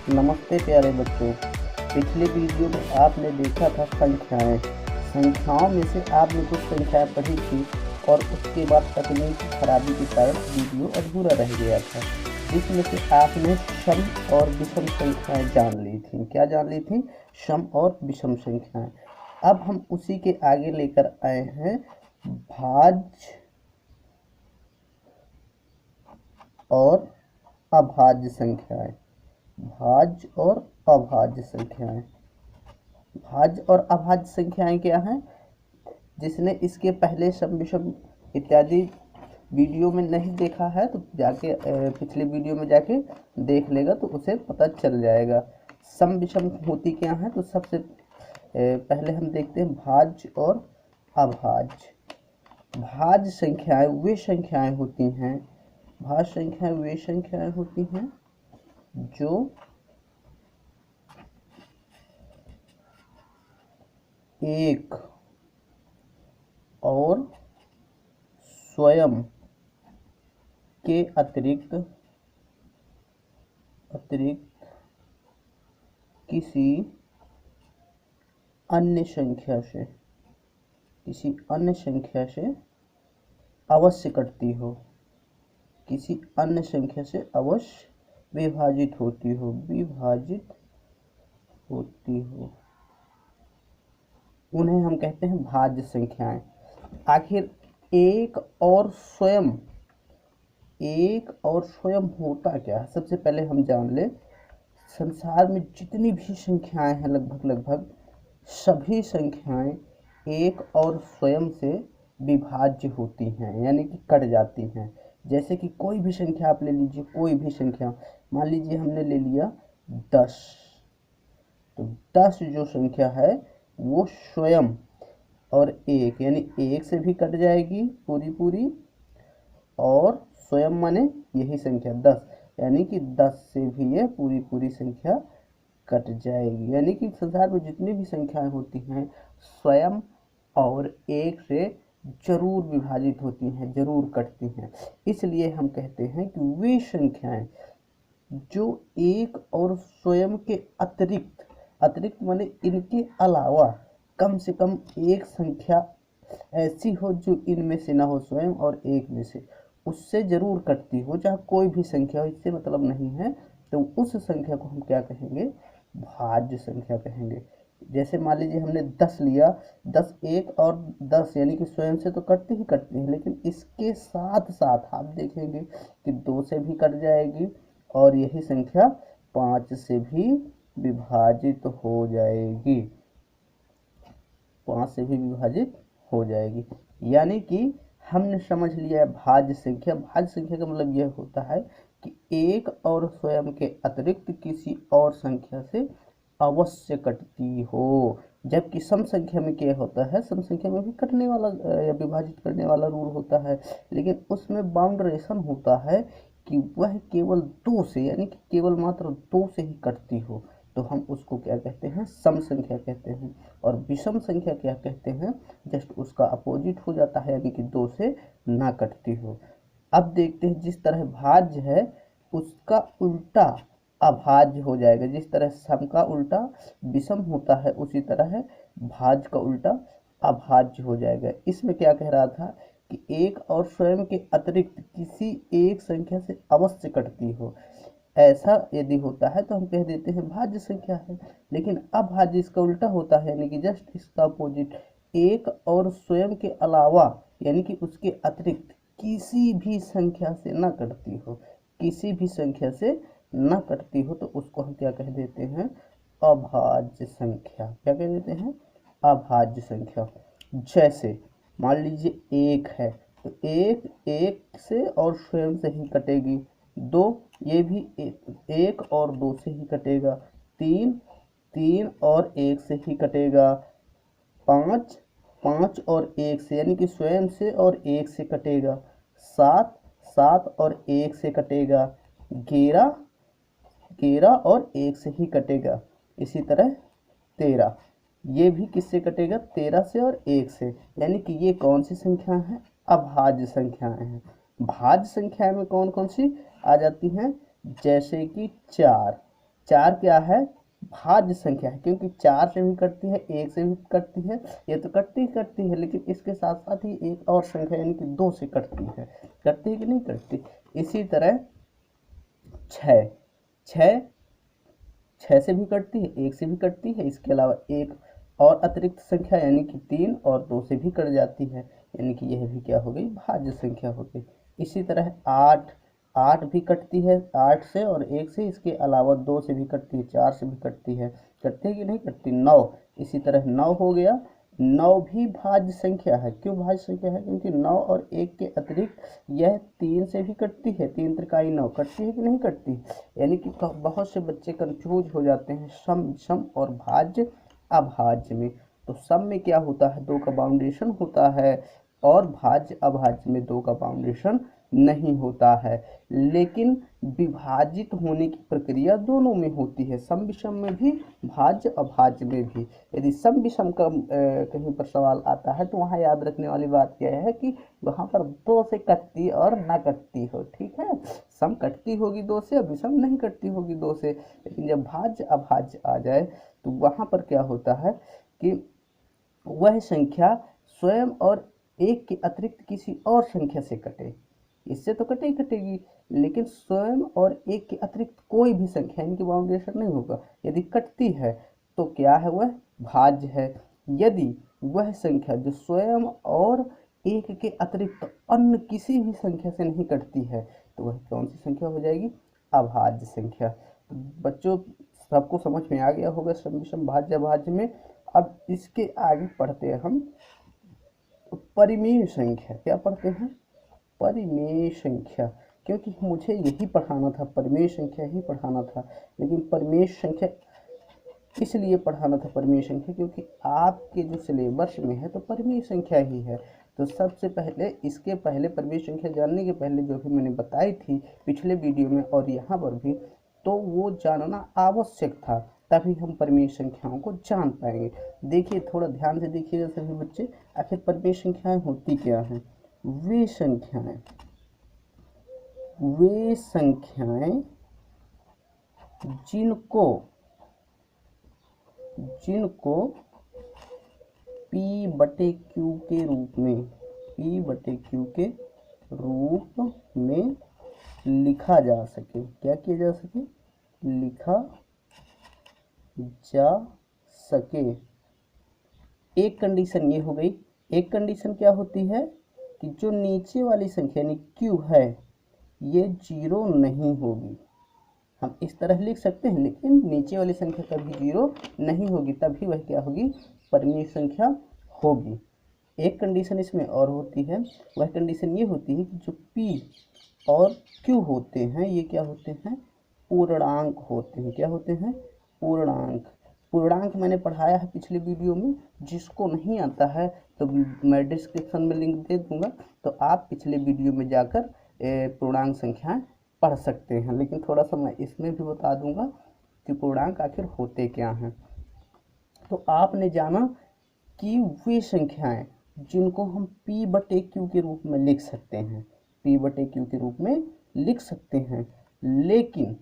नमस्ते प्यारे बच्चों। पिछले वीडियो में आपने देखा था संख्याएं। संख्याओं में से आपने कुछ संख्याएं पढ़ी थी और उसके बाद तकनीकी खराबी के कारण वीडियो अधूरा रह गया था, जिसमें से आपने सम और विषम संख्याएं जान ली थी। क्या जान ली थी? सम और विषम संख्याएं। अब हम उसी के आगे लेकर आए हैं भाज्य और अभाज्य संख्याएं। भाज्य और अभाज्य संख्याएं। भाज्य और अभाज्य संख्याएं क्या हैं? जिसने इसके पहले सम विषम इत्यादि वीडियो में नहीं देखा है तो जाके पिछले वीडियो में जाके देख लेगा तो उसे पता चल जाएगा। सम विषम होती क्या है? तो सबसे पहले हम देखते हैं भाज्य और अभाज्य। भाज्य संख्याएं वे संख्याएं होती हैं भाज्य संख्याएं वे संख्याएं होती हैं जो एक और स्वयं के अतिरिक्त किसी अन्य संख्या से अवश्य कटती हो, किसी अन्य संख्या से अवश्य विभाजित होती हो, उन्हें हम कहते हैं भाज्य संख्याएं। आखिर एक और स्वयं होता क्या है? सबसे पहले हम जान ले, संसार में जितनी भी संख्याएं हैं लगभग सभी संख्याएं एक और स्वयं से विभाज्य होती हैं, यानी कि कट जाती हैं। जैसे कि कोई भी संख्या आप ले लीजिए, कोई भी संख्या, मान लीजिए हमने ले लिया 10, तो 10 जो संख्या है वो स्वयं और एक यानी एक से भी कट जाएगी पूरी, और स्वयं माने यही संख्या 10, यानी कि 10 से भी ये पूरी संख्या कट जाएगी। यानी कि संसार में जितनी भी संख्याएं होती हैं स्वयं और एक से जरूर विभाजित होती हैं, जरूर कटती हैं। इसलिए हम कहते हैं कि वे संख्याएं जो एक और स्वयं के अतिरिक्त माने इनके अलावा कम से कम एक संख्या ऐसी हो जो इनमें से ना हो, स्वयं और एक में से, उससे जरूर कटती हो, चाहे कोई भी संख्या हो, इससे मतलब नहीं है, तो उस संख्या को हम क्या कहेंगे? भाज्य संख्या कहेंगे। जैसे मान लीजिए हमने 10 लिया, 10 एक और 10 यानी कि स्वयं से तो कटती है, लेकिन इसके साथ साथ आप देखेंगे कि 2 से भी कट जाएगी और यही संख्या 5 से भी विभाजित हो जाएगी, 5 से भी विभाजित हो जाएगी। यानी कि हमने समझ लिया भाज्य संख्या। भाज्य संख्या का मतलब यह होता है कि एक और स्वयं के अतिरिक्त किसी और संख्या से अवश्य कटती हो। जबकि सम संख्या में क्या होता है? सम संख्या में भी कटने वाला या विभाजित करने वाला रूल होता है, लेकिन उसमें बाउंड्रेशन होता है कि वह केवल 2 से, यानी कि केवल मात्र 2 से ही कटती हो, तो हम उसको क्या कहते हैं? सम संख्या कहते हैं। और विषम संख्या क्या कहते हैं? जस्ट उसका अपोजिट हो जाता है, यानी कि 2 से ना कटती हो। अब देखते हैं, जिस तरह भाज्य है उसका उल्टा अभाज्य हो जाएगा। जिस तरह सम का उल्टा विषम होता है उसी तरह भाज्य का उल्टा अभाज्य हो जाएगा। इसमें क्या कह रहा था कि एक और स्वयं के अतिरिक्त किसी एक संख्या से अवश्य कटती हो, ऐसा यदि होता है तो हम कह देते हैं भाज्य संख्या है। लेकिन अभाज्य इसका उल्टा होता है, यानी कि जस्ट इसका अपोजिट, एक और स्वयं के अलावा यानी कि उसके अतिरिक्त किसी भी संख्या से न कटती हो, किसी भी संख्या से न कटती हो, तो उसको हम क्या कह देते हैं? अभाज्य संख्या। क्या कह देते हैं? अभाज्य संख्या। जैसे मान लीजिए एक है, तो एक से और स्वयं से ही कटेगी, 2 ये भी एक और 2 से ही कटेगा, 3 और 1 से ही कटेगा, 5 और 1 से यानी कि स्वयं से और 1 से कटेगा, 7 और 1 से कटेगा, 11 और 1 से ही कटेगा। इसी तरह 13 ये भी किससे कटेगा? 13 से और 1 से। यानी कि ये कौन सी संख्या है? अभाज्य संख्याएं हैं। भाज्य संख्या में कौन कौन सी आ जाती हैं? जैसे कि 4, 4 क्या है, भाज्य संख्या है, क्योंकि 4 से भी कटती है, 1 से भी कटती है, ये तो कटती ही कटती है, लेकिन इसके साथ साथ ही एक और संख्या यानी कि 2 से कटती है कि नहीं कटती। इसी तरह 6 6 6 से भी कटती है, 1 से भी कटती है, इसके अलावा एक और अतिरिक्त संख्या यानी कि 3 और 2 से भी कट जाती है, यानी कि यह भी क्या हो गई, भाज्य संख्या हो गई। इसी तरह 8 8 भी कटती है 8 से और 1 से, इसके अलावा 2 से भी कटती है, 4 से भी कटती है कि नहीं कटती। 9, इसी तरह 9 हो गया। 9 भी भाज्य संख्या है। क्यों भाज्य संख्या है, क्योंकि 9 और 1 के अतिरिक्त यह 3 से भी कटती है, 3 त्रिकाई 9 कटती है कि नहीं कटती। यानी कि बहुत से बच्चे कंफ्यूज हो जाते हैं सम विषम और भाज्य अभाज्य में। तो सम में क्या होता है, 2 का बाउंडेशन होता है, और भाज्य अभाज्य में 2 का बाउंडेशन नहीं होता है। लेकिन विभाजित होने की प्रक्रिया दोनों में होती है, सम विषम में भी, भाज्य अभाज्य में भी। यदि सम विषम का कहीं पर सवाल आता है तो वहाँ याद रखने वाली बात क्या है कि वहाँ पर 2 से कटती और ना कटती हो, ठीक है। सम कटती होगी 2 से, विषम नहीं कटती होगी 2 से। लेकिन जब भाज्य अभाज्य आ जाए तो वहाँ पर क्या होता है कि वह संख्या स्वयं और 1 के अतिरिक्त किसी और संख्या से कटे। इससे तो कटे ही कटेगी, लेकिन स्वयं और 1 के अतिरिक्त कोई भी संख्या, इनकी बाउंडेशन नहीं होगा, यदि कटती है तो क्या है, वह भाज्य है। यदि वह संख्या जो स्वयं और 1 के अतिरिक्त अन्य किसी भी संख्या से नहीं कटती है तो वह कौन सी संख्या हो जाएगी, अभाज्य संख्या। तो बच्चों सबको समझ में आ गया होगा सम विषम भाज्य अभाज्य में। अब इसके आगे पढ़ते हैं हम परिमेय संख्या। क्या पढ़ते हैं, परिमेय संख्या, क्योंकि मुझे यही पढ़ाना था, परिमेय संख्या ही पढ़ाना था। लेकिन परिमेय संख्या इसलिए पढ़ाना था परिमेय संख्या क्योंकि आपके जो सिलेबस में है तो परिमेय संख्या ही है। तो सबसे पहले इसके पहले परिमेय संख्या जानने के पहले जो भी मैंने बताई थी पिछले वीडियो में और यहाँ पर भी, तो वो जानना आवश्यक था, तभी हम परिमेय संख्याओं को जान पाएंगे। देखिए थोड़ा ध्यान से देखिएगा सभी बच्चे, आखिर परिमेय संख्याएं होती क्या हैं। वे संख्याएं जिनको P/Q के रूप में लिखा जा सके। क्या किया जा सके, लिखा जा सके। एक कंडीशन ये हो गई। एक कंडीशन क्या होती है कि जो नीचे वाली संख्या यानी Q है ये 0 नहीं होगी। हम इस तरह लिख सकते हैं, लेकिन नीचे वाली संख्या कभी 0 नहीं होगी, तभी वह क्या होगी, परिमेय संख्या होगी। एक कंडीशन इसमें और होती है, वह कंडीशन ये होती है कि जो P और Q होते हैं ये क्या होते हैं, पूर्णांक होते हैं। क्या होते हैं, पूर्णांक। पूर्णांक मैंने पढ़ाया है पिछले वीडियो में, जिसको नहीं आता है तो मैं डिस्क्रिप्शन में लिंक दे दूंगा, तो आप पिछले वीडियो में जाकर पूर्णांक संख्याएं पढ़ सकते हैं। लेकिन थोड़ा सा मैं इसमें भी बता दूंगा कि पूर्णांक आखिर होते क्या हैं। तो आपने जाना कि वे संख्याएं जिनको हम P/Q के रूप में लिख सकते हैं, P/Q के रूप में लिख सकते हैं, लेकिन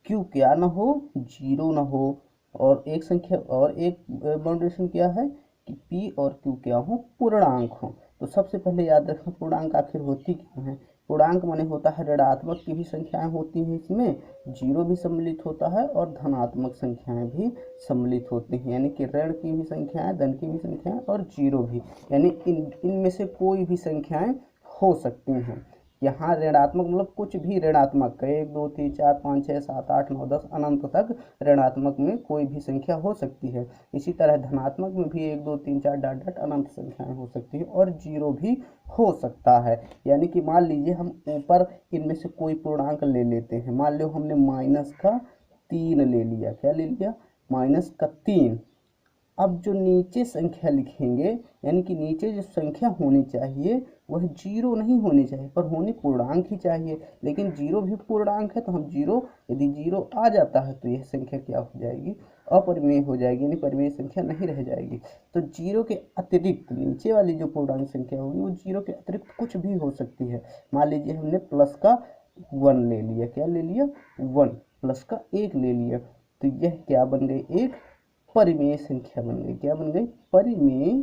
Q क्या ना हो, 0 ना हो, और एक संख्या और एक बाउंडेशन क्या है कि P और Q क्या हो, पूर्णांक हो। तो सबसे पहले याद रखना पूर्णांक आखिर होती क्या है। पूर्णांक माने होता है ऋणात्मक की भी संख्याएं होती हैं, इसमें 0 भी सम्मिलित होता है और धनात्मक संख्याएं भी सम्मिलित होती हैं, यानी कि ऋण की भी संख्याएं, धन की भी संख्याएं और 0 भी, यानी इनमें से कोई भी संख्याएं हो सकती हैं। यहाँ ऋणात्मक मतलब कुछ भी ऋणात्मक, 1 2 3 4 5 6 7 8 9 10 अनंत तक ऋणात्मक में कोई भी संख्या हो सकती है। इसी तरह धनात्मक में भी 1 2 3 4 डॉट डॉट अनंत संख्याएं हो सकती है, और 0 भी हो सकता है। यानी कि मान लीजिए हम ऊपर इनमें से कोई पूर्णांक ले लेते हैं, मान लो हमने -3 ले लिया। क्या ले लिया, -3। अब जो नीचे संख्या लिखेंगे, यानी कि नीचे जो संख्या होनी चाहिए वह 0 नहीं होनी चाहिए, पर होनी पूर्णांक ही चाहिए। लेकिन 0 भी पूर्णांक है तो हम 0, यदि 0 आ जाता है तो यह संख्या क्या हो जाएगी, अपरिमेय हो जाएगी, यानी परिमेय संख्या नहीं रह जाएगी। तो 0 के अतिरिक्त नीचे वाली जो पूर्णांक संख्या होगी वो 0 के अतिरिक्त कुछ भी हो सकती है। मान लीजिए हमने +1 ले लिया। क्या ले लिया, 1 +1 ले लिया। तो यह क्या बन गई, एक परिमेय संख्या बन गई। क्या बन गई, परिमेय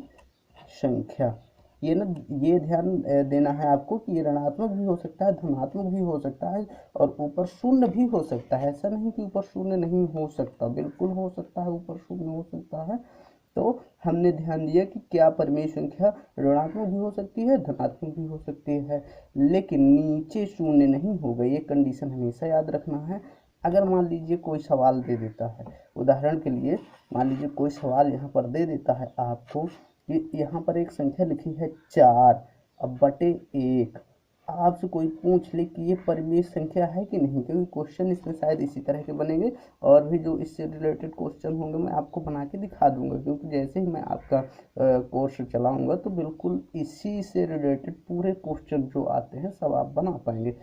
संख्या। ये ना, ये ध्यान देना है आपको कि ये ऋणात्मक भी हो सकता है, धनात्मक भी हो सकता है, और ऊपर शून्य भी हो सकता है। ऐसा नहीं कि ऊपर शून्य नहीं हो सकता, बिल्कुल हो सकता है, ऊपर शून्य हो सकता है। तो हमने ध्यान दिया कि क्या परिमेय संख्या ऋणात्मक भी हो सकती है, धनात्मक भी हो सकती है, लेकिन नीचे शून्य नहीं होगा। ये कंडीशन हमेशा याद रखना है। अगर मान लीजिए कोई सवाल दे देता है, उदाहरण के लिए मान लीजिए कोई सवाल यहाँ पर दे देता है आपको कि यहाँ पर एक संख्या लिखी है 4 अब बटे 1, आपसे कोई पूछ ले कि ये परिमेय संख्या है कि नहीं, क्योंकि क्वेश्चन इसमें शायद इसी तरह के बनेंगे, और भी जो इससे रिलेटेड क्वेश्चन होंगे मैं आपको बना के दिखा दूंगा, क्योंकि जैसे ही मैं आपका कोर्स चलाऊंगा तो बिल्कुल इसी से रिलेटेड पूरे क्वेश्चन जो आते हैं सब आप बना पाएंगे।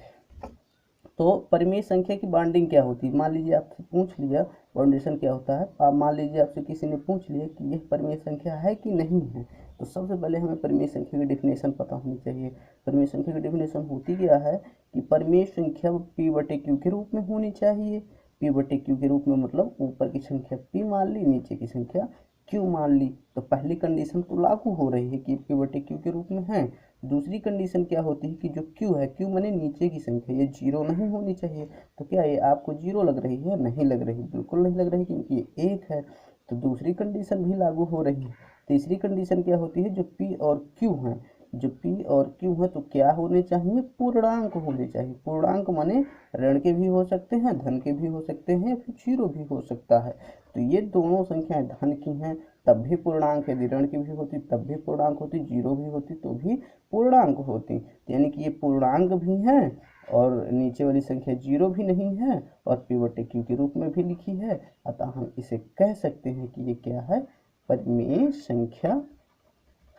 तो परिमेय संख्या की बाउंडिंग क्या होती है, मान लीजिए आपसे पूछ लिया बाउंडेशन क्या होता है, आप मान लीजिए आपसे किसी ने पूछ लिया कि यह परिमेय संख्या है कि नहीं है, तो सबसे पहले हमें परिमेय संख्या की डेफिनेशन पता होनी चाहिए। परिमेय संख्या की डेफिनेशन होती क्या है कि परिमेय संख्या p बटे q के रूप में होनी चाहिए। p बटे q के रूप में मतलब ऊपर की संख्या p मान ली, नीचे की संख्या q मान ली, तो पहली कंडीशन तो लागू हो रही है कि p बटे q के रूप में है। दूसरी कंडीशन क्या होती है कि जो q है, q माने नीचे की संख्या, ये जीरो नहीं होनी चाहिए। तो क्या ये आपको जीरो लग रही है, नहीं लग रही, बिल्कुल नहीं लग रही, क्योंकि ये एक है। तो दूसरी कंडीशन भी लागू हो रही है। तीसरी कंडीशन क्या होती है, जो p और q है, जो p और q है तो क्या होने चाहिए, पूर्णांक होने चाहिए। पूर्णांक माने ऋण के भी हो सकते हैं, धन के भी हो सकते हैं, फिर जीरो भी हो सकता है। तो ये दोनों संख्याएं धन की हैं तब भी पूर्णांक, यदि ऋण की भी होती तब भी पूर्णांक होती, जीरो भी होती तो भी पूर्णांक होती। यानी कि ये पूर्णांक भी हैं और नीचे वाली संख्या जीरो भी नहीं है और p बटे q के रूप में भी लिखी है, अतः हम इसे कह सकते हैं कि ये क्या है, परिमेय संख्या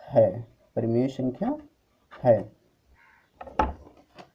है। परिमेय संख्या है,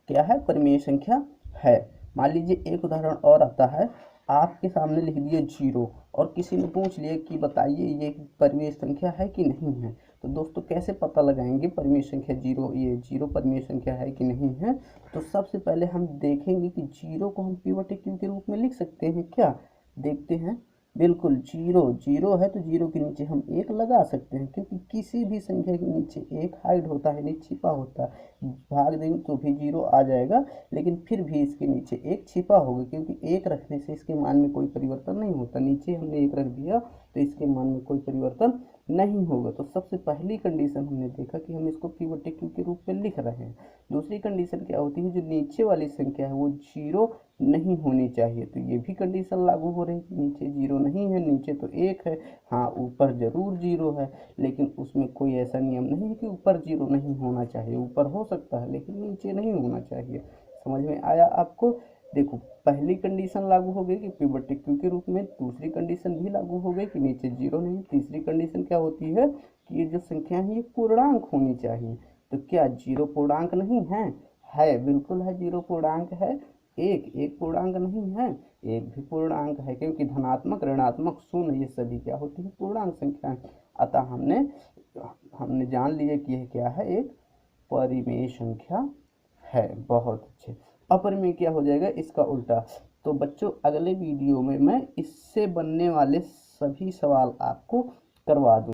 क्या है, परिमेय संख्या है। मान लीजिए एक उदाहरण और आता है, आपके सामने लिख दिए जीरो और किसी ने पूछ लिया कि बताइए ये परिमेय संख्या है कि नहीं है। तो दोस्तों कैसे पता लगाएंगे परिमेय संख्या जीरो, ये जीरो परिमेय संख्या है कि नहीं है। तो सबसे पहले हम देखेंगे कि जीरो को हम p बटे q के रूप में लिख सकते हैं क्या, देखते हैं। बिल्कुल जीरो, जीरो है तो जीरो के नीचे हम एक लगा सकते हैं, क्योंकि किसी भी संख्या के नीचे एक हाइड होता है, नहीं छिपा होता है। भाग देंगे तो भी जीरो आ जाएगा, लेकिन फिर भी इसके नीचे एक छिपा होगा, क्योंकि एक रखने से इसके मान में कोई परिवर्तन नहीं होता। नीचे हमने एक रख दिया तो इसके मान में कोई परिवर्तन नहीं होगा। तो सबसे पहली कंडीशन हमने देखा कि हम इसको p बटे q के रूप में लिख रहे हैं। दूसरी कंडीशन क्या होती है, जो नीचे वाली संख्या है वो जीरो नहीं होनी चाहिए। तो ये भी कंडीशन लागू हो रही है, नीचे जीरो नहीं है, नीचे तो एक है, हाँ ऊपर जरूर जीरो है, लेकिन उसमें कोई ऐसा नियम नहीं है कि ऊपर जीरो नहीं होना चाहिए, ऊपर हो सकता है लेकिन नीचे नहीं होना चाहिए। समझ में आया आपको। देखो पहली कंडीशन लागू हो गई कि p बटे q के रूप में, दूसरी कंडीशन भी लागू हो गई कि नीचे जीरो नहीं, तीसरी कंडीशन क्या होती है कि ये जो संख्या है ये पूर्णांक होनी चाहिए। तो क्या जीरो पूर्णांक नहीं है, है बिल्कुल है, जीरो पूर्णांक है। एक पूर्णांक नहीं है, एक भी पूर्णांक है, क्योंकि धनात्मक ऋणात्मक शून्य ये सभी क्या होती है, पूर्णांक संख्या। अतः हमने जान लिया कि यह क्या है, एक परिमेय संख्या है। बहुत अच्छे। अपरिमेय क्या हो जाएगा, इसका उल्टा। तो बच्चों अगले वीडियो में मैं इससे बनने वाले सभी सवाल आपको करवा दूँ।